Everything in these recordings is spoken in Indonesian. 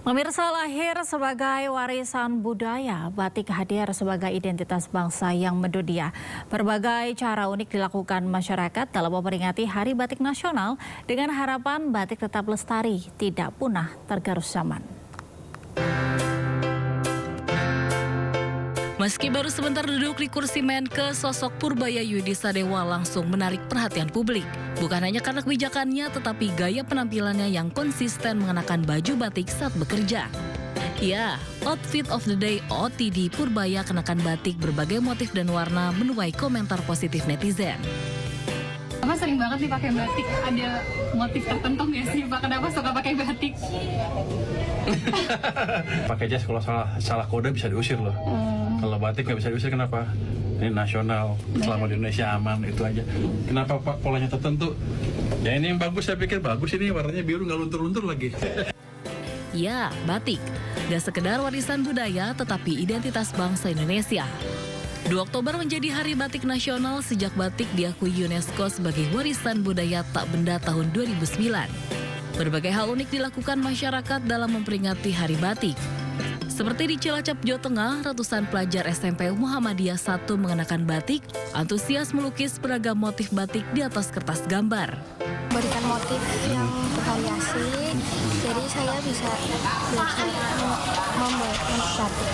Pemirsa, lahir sebagai warisan budaya, batik hadir sebagai identitas bangsa yang mendunia. Berbagai cara unik dilakukan masyarakat dalam memperingati Hari Batik Nasional dengan harapan batik tetap lestari, tidak punah tergerus zaman. Meski baru sebentar duduk di kursi Menke, sosok Purbaya Yudisadewa langsung menarik perhatian publik. Bukan hanya karena kebijakannya, tetapi gaya penampilannya yang konsisten mengenakan baju batik saat bekerja. Ya, Outfit of the Day OOTD Purbaya kenakan batik berbagai motif dan warna menuai komentar positif netizen. Bapak sering banget nih pakai batik, ada motif tertentu nggak sih Pak? Kenapa suka pakai batik? Pakai jas kalau salah kode bisa diusir loh. Kalau batik nggak bisa diusir, kenapa? Ini nasional, selama di Indonesia aman, itu aja. Kenapa Pak polanya tertentu? Ya ini yang bagus, saya pikir bagus, ini warnanya biru nggak luntur-luntur lagi. Ya, batik. Gak sekedar warisan budaya, tetapi identitas bangsa Indonesia. 2 Oktober menjadi Hari Batik Nasional sejak batik diakui UNESCO sebagai warisan budaya tak benda tahun 2009. Berbagai hal unik dilakukan masyarakat dalam memperingati Hari Batik. Seperti di Cilacap, Jawa Tengah, ratusan pelajar SMP Muhammadiyah 1 mengenakan batik, antusias melukis beragam motif batik di atas kertas gambar. Berikan motif yang bervariasi, jadi saya bisa belajar membuat motif batik.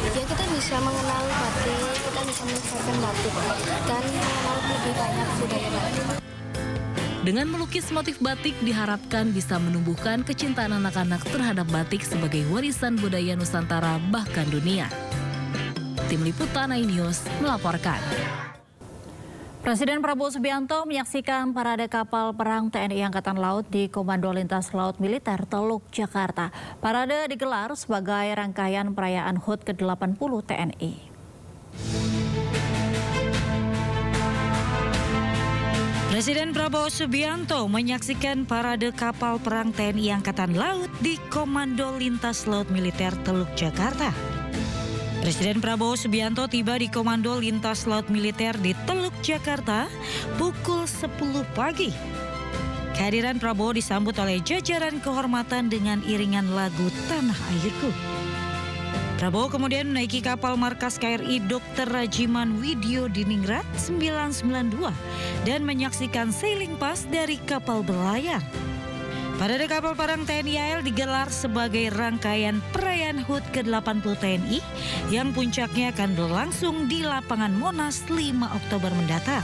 Ya, kita bisa mengenal batik, kita bisa melestarikan batik, dan mengenal lebih banyak budaya batik. Dengan melukis motif batik diharapkan bisa menumbuhkan kecintaan anak-anak terhadap batik sebagai warisan budaya Nusantara bahkan dunia. Tim Liputan iNews melaporkan. Presiden Prabowo Subianto menyaksikan parade kapal perang TNI Angkatan Laut di Komando Lintas Laut Militer Teluk, Jakarta. Parade digelar sebagai rangkaian perayaan HUT ke-80 TNI. Presiden Prabowo Subianto menyaksikan parade kapal perang TNI Angkatan Laut di Komando Lintas Laut Militer Teluk, Jakarta. Presiden Prabowo Subianto tiba di Komando Lintas Laut Militer di Teluk, Jakarta pukul 10 pagi. Kehadiran Prabowo disambut oleh jajaran kehormatan dengan iringan lagu Tanah Airku. Prabowo kemudian menaiki kapal markas KRI Dr. Rajiman Widyo Diningrat 992 dan menyaksikan sailing pass dari kapal berlayar. Parade kapal perang TNI AL digelar sebagai rangkaian perayaan HUT ke-80 TNI yang puncaknya akan berlangsung di lapangan Monas 5 Oktober mendatang.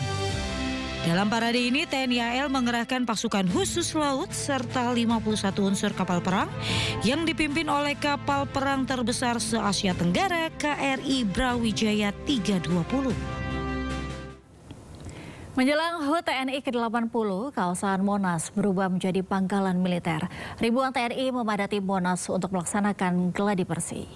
Dalam parade ini TNI AL mengerahkan pasukan khusus laut serta 51 unsur kapal perang yang dipimpin oleh kapal perang terbesar se-Asia Tenggara KRI Brawijaya 320. Menjelang HUT TNI ke-80, kawasan Monas berubah menjadi pangkalan militer. Ribuan TNI memadati Monas untuk melaksanakan gladi bersih.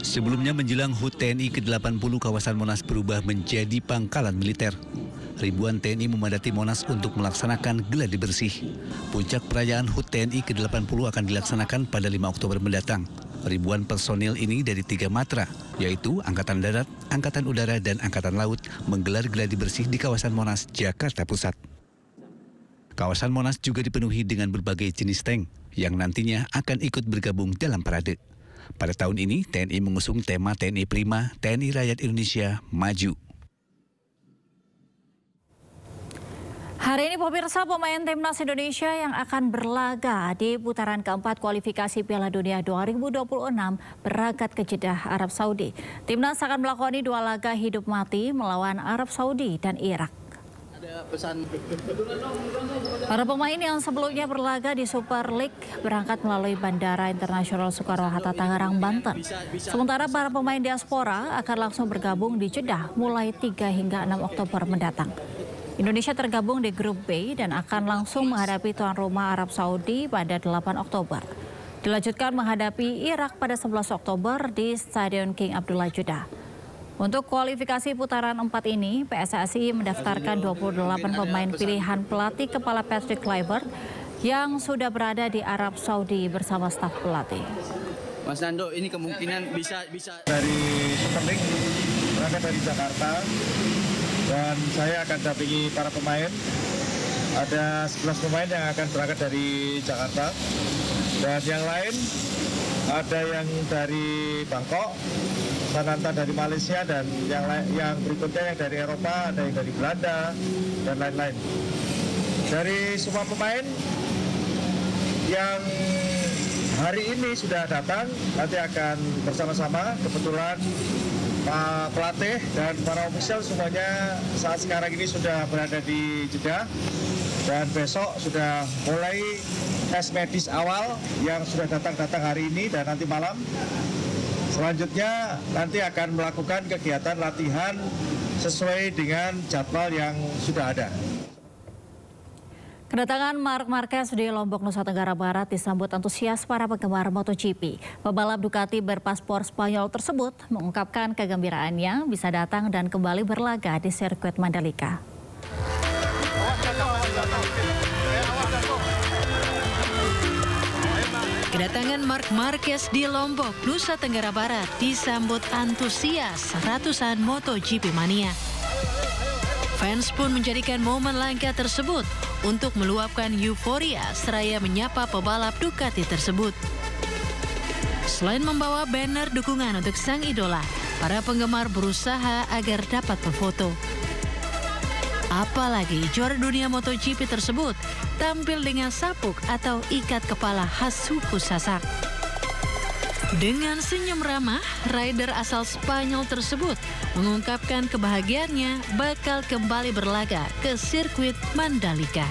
Sebelumnya menjelang HUT TNI ke-80, kawasan Monas berubah menjadi pangkalan militer. Ribuan TNI memadati Monas untuk melaksanakan gladi bersih. Puncak perayaan HUT TNI ke-80 akan dilaksanakan pada 5 Oktober mendatang. Ribuan personil ini dari 3 matra, yaitu Angkatan Darat, Angkatan Udara, dan Angkatan Laut menggelar gladi bersih di kawasan Monas, Jakarta Pusat. Kawasan Monas juga dipenuhi dengan berbagai jenis tank yang nantinya akan ikut bergabung dalam parade. Pada tahun ini, TNI mengusung tema TNI Prima, TNI Rakyat Indonesia Maju. Hari ini pemirsa, pemain timnas Indonesia yang akan berlaga di putaran keempat kualifikasi Piala Dunia 2026 berangkat ke Jeddah, Arab Saudi. Timnas akan melakoni 2 laga hidup mati melawan Arab Saudi dan Irak. Para pemain yang sebelumnya berlaga di Super League berangkat melalui Bandara Internasional Soekarno-Hatta, Tangerang, Banten. Sementara para pemain diaspora akan langsung bergabung di Jeddah mulai 3 hingga 6 Oktober mendatang. Indonesia tergabung di grup B dan akan langsung menghadapi tuan rumah Arab Saudi pada 8 Oktober. Dilanjutkan menghadapi Irak pada 11 Oktober di Stadion King Abdullah Jeddah. Untuk kualifikasi putaran 4 ini, PSSI mendaftarkan 28 pemain pilihan pelatih kepala Patrick Kluivert yang sudah berada di Arab Saudi bersama staf pelatih. Mas Nando, ini kemungkinan bisa Dari Super League, berangkat dari Jakarta, dan saya akan dampingi para pemain ada 11 pemain yang akan berangkat dari Jakarta. Dan yang lain ada yang dari Bangkok, Sananta dari Malaysia, dan yang berikutnya yang dari Eropa, ada yang dari Belanda, dan lain-lain. Dari semua pemain yang hari ini sudah datang, nanti akan bersama-sama. Kebetulan Pak pelatih dan para ofisial semuanya saat sekarang ini sudah berada di Jeddah, dan besok sudah mulai tes medis awal yang sudah datang hari ini dan nanti malam. Selanjutnya nanti akan melakukan kegiatan latihan sesuai dengan jadwal yang sudah ada. Kedatangan Marc Marquez di Lombok, Nusa Tenggara Barat disambut antusias para penggemar MotoGP. Pebalap Ducati berpaspor Spanyol tersebut mengungkapkan kegembiraannya bisa datang dan kembali berlaga di sirkuit Mandalika. Kedatangan Marc Marquez di Lombok, Nusa Tenggara Barat disambut antusias ratusan MotoGP mania. Fans pun menjadikan momen langka tersebut untuk meluapkan euforia seraya menyapa pebalap Ducati tersebut. Selain membawa banner dukungan untuk sang idola, para penggemar berusaha agar dapat berfoto. Apalagi juara dunia MotoGP tersebut tampil dengan sapuk atau ikat kepala khas suku Sasak. Dengan senyum ramah, rider asal Spanyol tersebut mengungkapkan kebahagiaannya bakal kembali berlaga ke sirkuit Mandalika.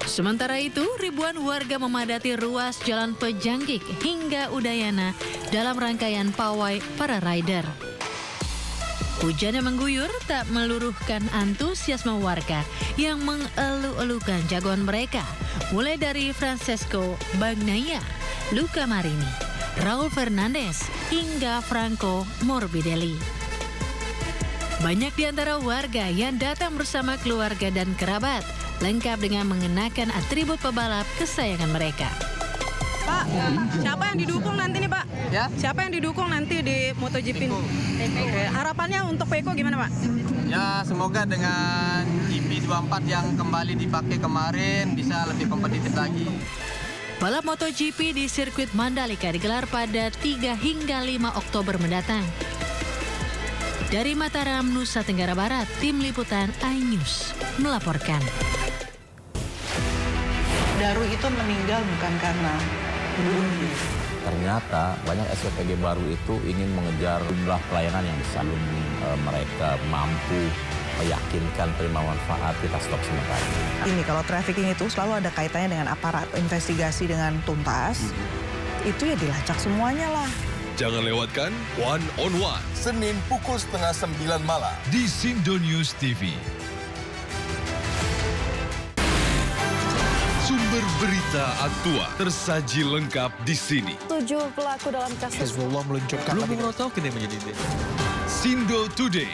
Sementara itu, ribuan warga memadati ruas Jalan Pejanggik hingga Udayana dalam rangkaian pawai para rider. Hujan yang mengguyur tak meluruhkan antusiasme warga yang mengeluh-elukan jagoan mereka, mulai dari Francesco Bagnaia, Luca Marini, Raul Fernandez, hingga Franco Morbidelli. Banyak di antara warga yang datang bersama keluarga dan kerabat, lengkap dengan mengenakan atribut pebalap kesayangan mereka. Pak, siapa yang didukung nanti nih Pak? Ya? Siapa yang didukung nanti di MotoGP? Oke. Harapannya untuk Peko gimana Pak? Ya, semoga dengan GP24 yang kembali dipakai kemarin bisa lebih kompetitif lagi. Balap MotoGP di sirkuit Mandalika digelar pada 3 hingga 5 Oktober mendatang. Dari Mataram, Nusa Tenggara Barat, Tim Liputan iNews melaporkan. Daru itu meninggal bukan karena bunuh diri. Ternyata banyak SPPG baru itu ingin mengejar jumlah pelayanan yang besar. Mereka mampu meyakinkan terima manfaat, kita stop sementara. Ini kalau trafficking itu selalu ada kaitannya dengan aparat investigasi dengan tuntas. Itu ya dilacak semuanya lah. Jangan lewatkan One on One, Senin pukul 8:30 malam di Sindo News TV. Sumber berita aktual tersaji lengkap di sini. 7 pelaku dalam kasus Hezbollah meluncurkan Sindo Today.